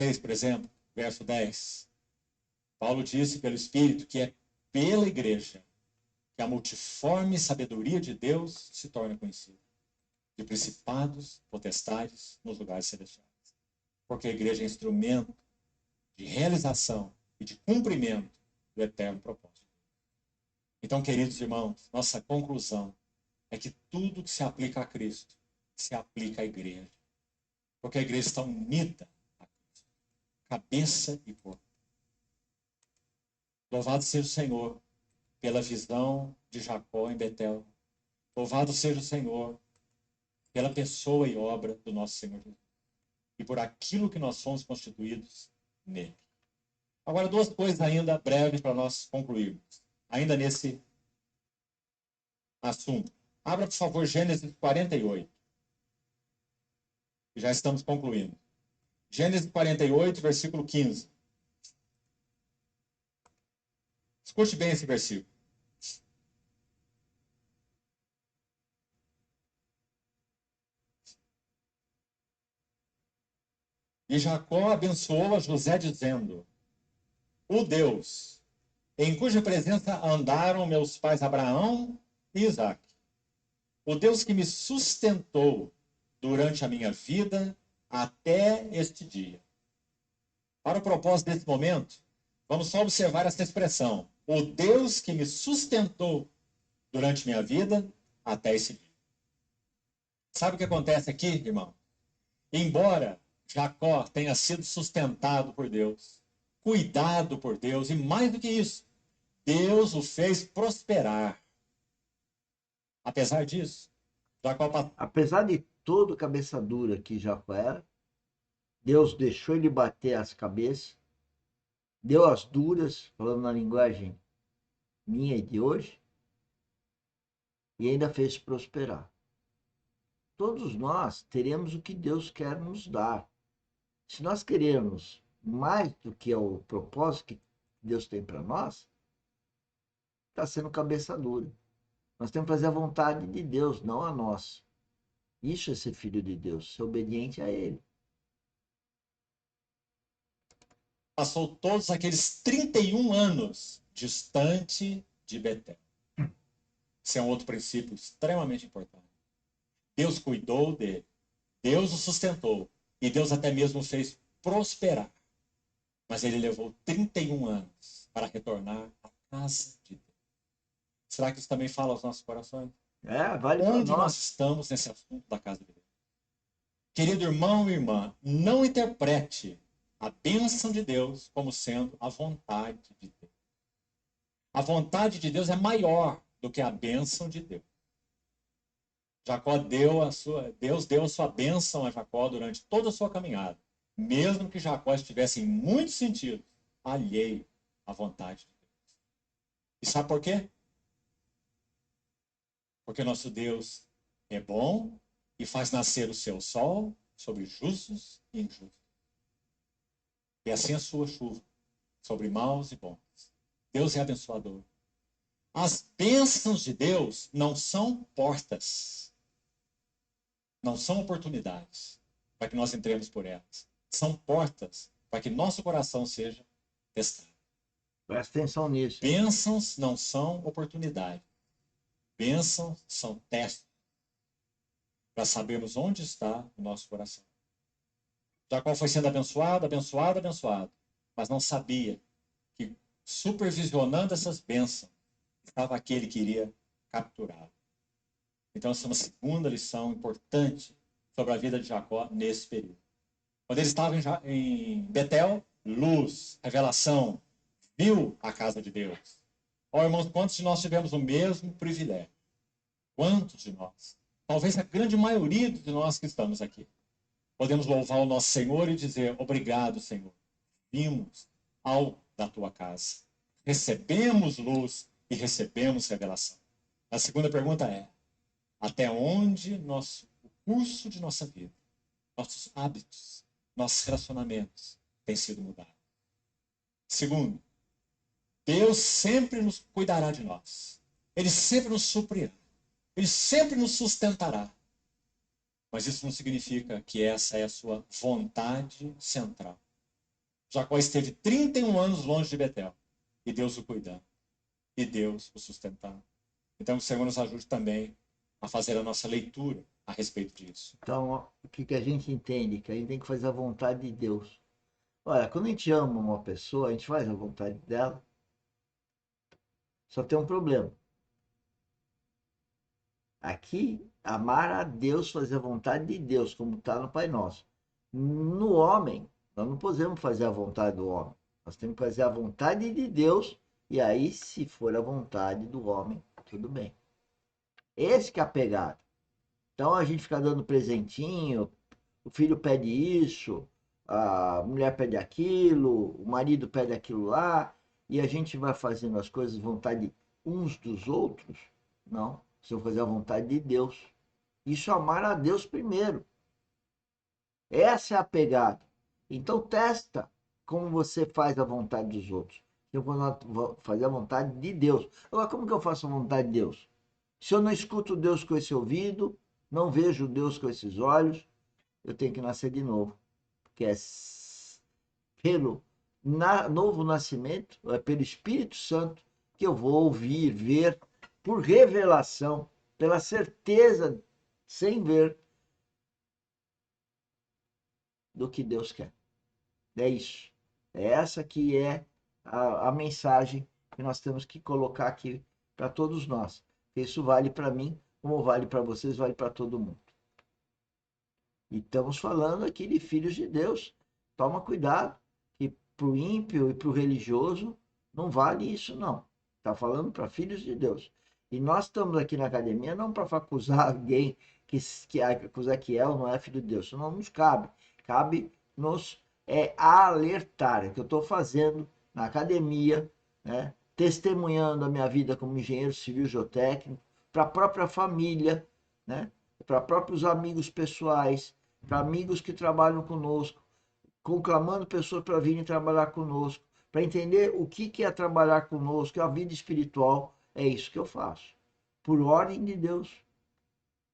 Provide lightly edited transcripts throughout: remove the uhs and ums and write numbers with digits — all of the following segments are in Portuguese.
6, por exemplo, verso 10. Paulo disse pelo Espírito que é pela igreja que a multiforme sabedoria de Deus se torna conhecida, de principados, potestades nos lugares celestiais. Porque a igreja é instrumento de realização e de cumprimento do eterno propósito. Então, queridos irmãos, nossa conclusão é que tudo que se aplica a Cristo se aplica à igreja. Porque a igreja está unida a Cristo, cabeça e corpo. Louvado seja o Senhor pela visão de Jacó em Betel. Louvado seja o Senhor pela pessoa e obra do nosso Senhor Jesus. E por aquilo que nós somos constituídos nele. Agora, duas coisas ainda breves para nós concluirmos. Ainda nesse assunto. Abra, por favor, Gênesis 48. Já estamos concluindo. Gênesis 48, versículo 15. Escute bem esse versículo. E Jacó abençoou a José, dizendo: o Deus em cuja presença andaram meus pais Abraão e Isaque, o Deus que me sustentou durante a minha vida até este dia. Para o propósito desse momento, vamos só observar essa expressão: o Deus que me sustentou durante minha vida até esse dia. Sabe o que acontece aqui, irmão? Embora Jacó tenha sido sustentado por Deus, cuidado por Deus, e mais do que isso, Deus o fez prosperar. Apesar disso, Jacó... Apesar de todo cabeça dura que Jacó era, Deus deixou ele bater as cabeças, deu as duras, falando na linguagem minha e de hoje, e ainda fez prosperar. Todos nós teremos o que Deus quer nos dar. Se nós queremos mais do que o propósito que Deus tem para nós, está sendo cabeça dura. Nós temos que fazer a vontade de Deus, não a nossa. Isso é ser filho de Deus, ser obediente a Ele. Passou todos aqueles 31 anos distante de Betel. Esse é um outro princípio extremamente importante. Deus cuidou dele, Deus o sustentou, e Deus até mesmo o fez prosperar. Mas ele levou 31 anos para retornar à casa de Deus. Será que isso também fala aos nossos corações? Vale para Onde nós nós. estamos nesse assunto da casa de Deus? Querido irmão e irmã, não interprete a bênção de Deus como sendo a vontade de Deus. A vontade de Deus é maior do que a bênção de Deus. Deus deu a sua bênção a Jacó durante toda a sua caminhada, mesmo que Jacó estivesse em muitos sentidos alheio à vontade de Deus. E sabe por quê? Porque nosso Deus é bom e faz nascer o seu sol sobre justos e injustos. E assim a sua chuva sobre maus e bons. Deus é abençoador. As bênçãos de Deus não são portas, não são oportunidades para que nós entremos por elas. São portas para que nosso coração seja testado. Presta atenção nisso. Bênçãos não são oportunidades. Bênçãos são testes para sabermos onde está o nosso coração. Jacó foi sendo abençoado, abençoado, abençoado, mas não sabia que supervisionando essas bênçãos estava aquele que iria capturá-lo. Então, essa é uma segunda lição importante sobre a vida de Jacó nesse período. Quando ele estava em Betel, luz, revelação, viu a casa de Deus. Ó, irmãos, quantos de nós tivemos o mesmo privilégio? Quantos de nós? Talvez a grande maioria de nós que estamos aqui. Podemos louvar o nosso Senhor e dizer: obrigado, Senhor. Vimos ao da tua casa. Recebemos luz e recebemos revelação. A segunda pergunta é: até onde o curso de nossa vida, nossos hábitos, nossos relacionamentos têm sido mudados? Segundo, Deus sempre nos cuidará de nós. Ele sempre nos suprirá. Ele sempre nos sustentará. Mas isso não significa que essa é a sua vontade central. Jacó esteve 31 anos longe de Betel. E Deus o cuidando. E Deus o sustentando. Então, que o Senhor nos ajude também a fazer a nossa leitura a respeito disso. Então, o que a gente entende? Que a gente tem que fazer a vontade de Deus. Olha, quando a gente ama uma pessoa, a gente faz a vontade dela. Só tem um problema. Aqui, amar a Deus, fazer a vontade de Deus, como está no Pai Nosso. No homem, nós não podemos fazer a vontade do homem. Nós temos que fazer a vontade de Deus, e aí, se for a vontade do homem, tudo bem. Esse que é a pegada. Então a gente fica dando presentinho, o filho pede isso, a mulher pede aquilo, o marido pede aquilo lá, e a gente vai fazendo as coisas vontade uns dos outros. Não, se eu fazer a vontade de Deus. Isso é amar a Deus primeiro. Essa é a pegada. Então testa como você faz a vontade dos outros. Eu vou fazer a vontade de Deus. Agora, como que eu faço a vontade de Deus? Se eu não escuto Deus com esse ouvido, não vejo Deus com esses olhos, eu tenho que nascer de novo. Porque é pelo novo nascimento, é pelo Espírito Santo que eu vou ouvir, ver, por revelação, pela certeza, sem ver, do que Deus quer. É isso. É essa que é a mensagem que nós temos que colocar aqui para todos nós. Isso vale para mim, como vale para vocês, vale para todo mundo. E estamos falando aqui de filhos de Deus. Toma cuidado, que para o ímpio e para o religioso não vale isso, não. Está falando para filhos de Deus. E nós estamos aqui na academia não para acusar alguém que acusar que é ou não é filho de Deus. Isso não nos cabe. Cabe nos alertar. É o que eu estou fazendo na academia, né? Testemunhando a minha vida como engenheiro civil geotécnico, para a própria família, né? Para próprios amigos pessoais, para amigos que trabalham conosco, conclamando pessoas para virem trabalhar conosco, para entender o que é trabalhar conosco, a vida espiritual. É isso que eu faço, por ordem de Deus.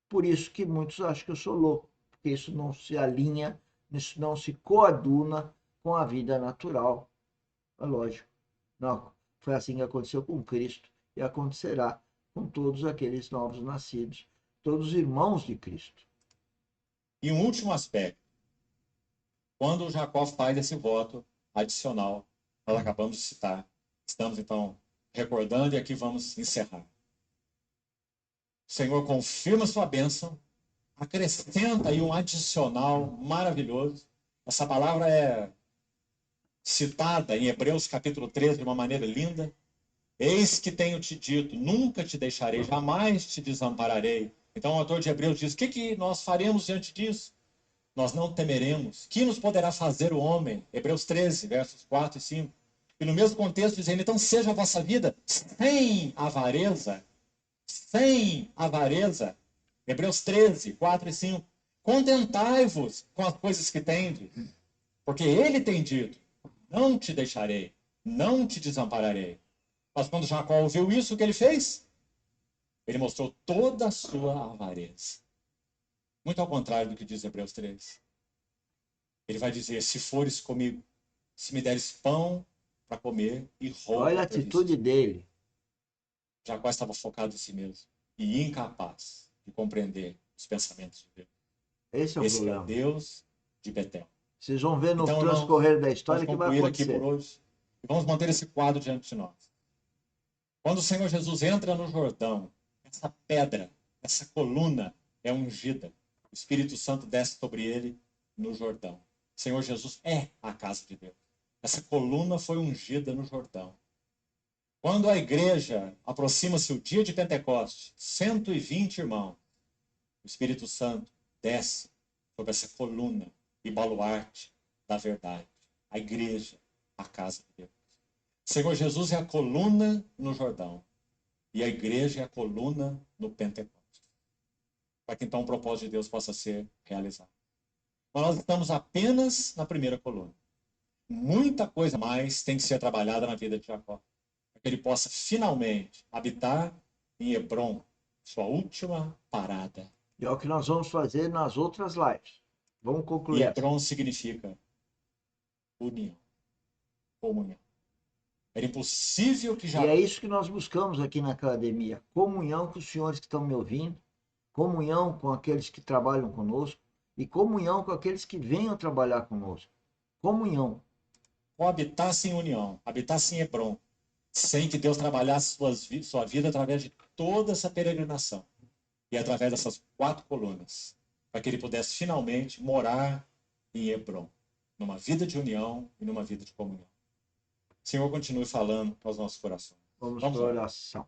Por isso que muitos acham que eu sou louco, porque isso não se alinha, isso não se coaduna com a vida natural. É lógico. Não, foi assim que aconteceu com Cristo e acontecerá com todos aqueles novos nascidos, todos os irmãos de Cristo. E um último aspecto. Quando Jacó faz esse voto adicional, nós acabamos de citar, estamos então recordando e aqui vamos encerrar. O Senhor confirma sua bênção, acrescenta aí um adicional maravilhoso. Essa palavra é citada em Hebreus capítulo 13 de uma maneira linda. Eis que tenho te dito, nunca te deixarei, jamais te desampararei. Então o autor de Hebreus diz, o que nós faremos diante disso? Nós não temeremos. Que nos poderá fazer o homem? Hebreus 13, versos 4 e 5. E no mesmo contexto dizendo, então seja a vossa vida sem avareza, sem avareza. Hebreus 13, 4 e 5. Contentai-vos com as coisas que tendes, porque ele tem dito, não te deixarei, não te desampararei. Mas quando Jacó ouviu isso, o que ele fez? Ele mostrou toda a sua avareza. Muito ao contrário do que diz Hebreus 13. Ele vai dizer, se fores comigo, se me deres pão para comer e roupa Olha a para atitude vestir. dele. Jacó estava focado em si mesmo e incapaz de compreender os pensamentos de Deus. Esse é o Esse que é o problema. Deus de Betel. Vocês vão ver no Então, irmãos, transcorrer da vamos história o que vai concluir aqui por acontecer. hoje e vamos manter esse quadro diante de nós. Quando o Senhor Jesus entra no Jordão, essa pedra, essa coluna é ungida. O Espírito Santo desce sobre ele no Jordão. O Senhor Jesus é a casa de Deus. Essa coluna foi ungida no Jordão. Quando a igreja aproxima-se o dia de Pentecostes, 120 irmãos, o Espírito Santo desce sobre essa coluna e baluarte da verdade. A igreja, a casa de Deus. O Senhor Jesus é a coluna no Jordão e a igreja é a coluna no Pentecostes. Para que então o propósito de Deus possa ser realizado. Mas nós estamos apenas na primeira coluna. Muita coisa mais tem que ser trabalhada na vida de Jacó. Para que ele possa finalmente habitar em Hebron, sua última parada. E é o que nós vamos fazer nas outras lives. Vamos E concluir essa. Hebron significa união. comunhão. Era impossível que já... E é isso que nós buscamos aqui na academia. Comunhão com os senhores que estão me ouvindo, comunhão com aqueles que trabalham conosco e comunhão com aqueles que venham trabalhar conosco. Comunhão. Habitasse em união, habitasse em Hebron, sem que Deus trabalhasse sua vida através de toda essa peregrinação e através dessas 4 colunas, para que ele pudesse finalmente morar em Hebron, numa vida de união e numa vida de comunhão. Senhor, continue falando aos nossos corações. Vamos para a oração.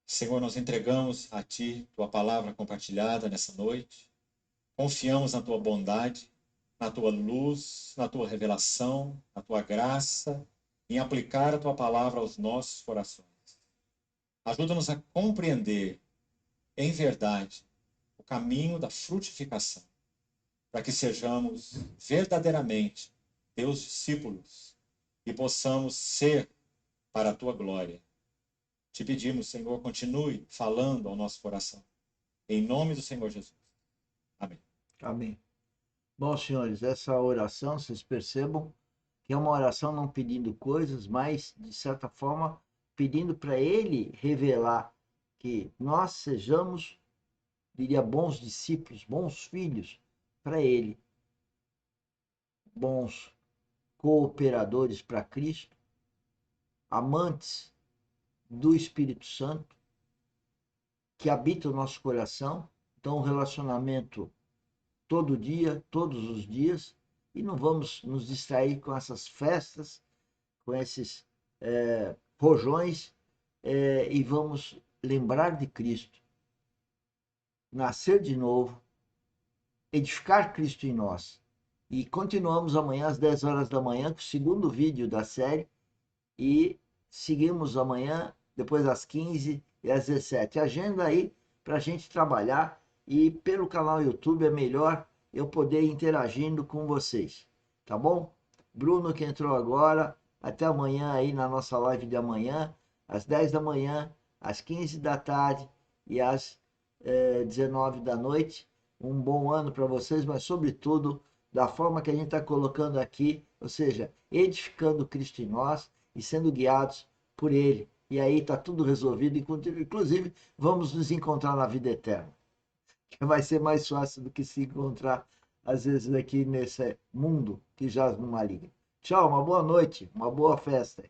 Senhor, nós entregamos a Ti Tua palavra compartilhada nessa noite. Confiamos na Tua bondade, na Tua luz, na Tua revelação, na Tua graça, em aplicar a Tua palavra aos nossos corações. Ajuda-nos a compreender, em verdade, o caminho da frutificação, para que sejamos verdadeiramente Teus discípulos e possamos ser para a Tua glória. Te pedimos, Senhor, continue falando ao nosso coração. Em nome do Senhor Jesus. Amém. Amém. Bom, senhores, essa oração, vocês percebam que é uma oração não pedindo coisas, mas, de certa forma, pedindo para Ele revelar que nós sejamos, diria, bons discípulos, bons filhos para Ele, bons cooperadores para Cristo, amantes do Espírito Santo, que habita o nosso coração. Então, um relacionamento todo dia, todos os dias, e não vamos nos distrair com essas festas, com esses rojões, e vamos lembrar de Cristo, nascer de novo, edificar Cristo em nós. E continuamos amanhã às 10 horas da manhã com o segundo vídeo da série, e seguimos amanhã, depois às 15 e às 17. Agenda aí para a gente trabalhar, e pelo canal YouTube é melhor eu poder ir interagindo com vocês, tá bom? Bruno que entrou agora, até amanhã aí na nossa live de amanhã, às 10 da manhã, às 15 da tarde e às 19 da noite. Um bom ano para vocês, mas sobretudo da forma que a gente está colocando aqui, ou seja, edificando Cristo em nós e sendo guiados por Ele. E aí está tudo resolvido, inclusive vamos nos encontrar na vida eterna, que vai ser mais fácil do que se encontrar, às vezes, aqui nesse mundo que jaz no maligno. Tchau, uma boa noite, uma boa festa.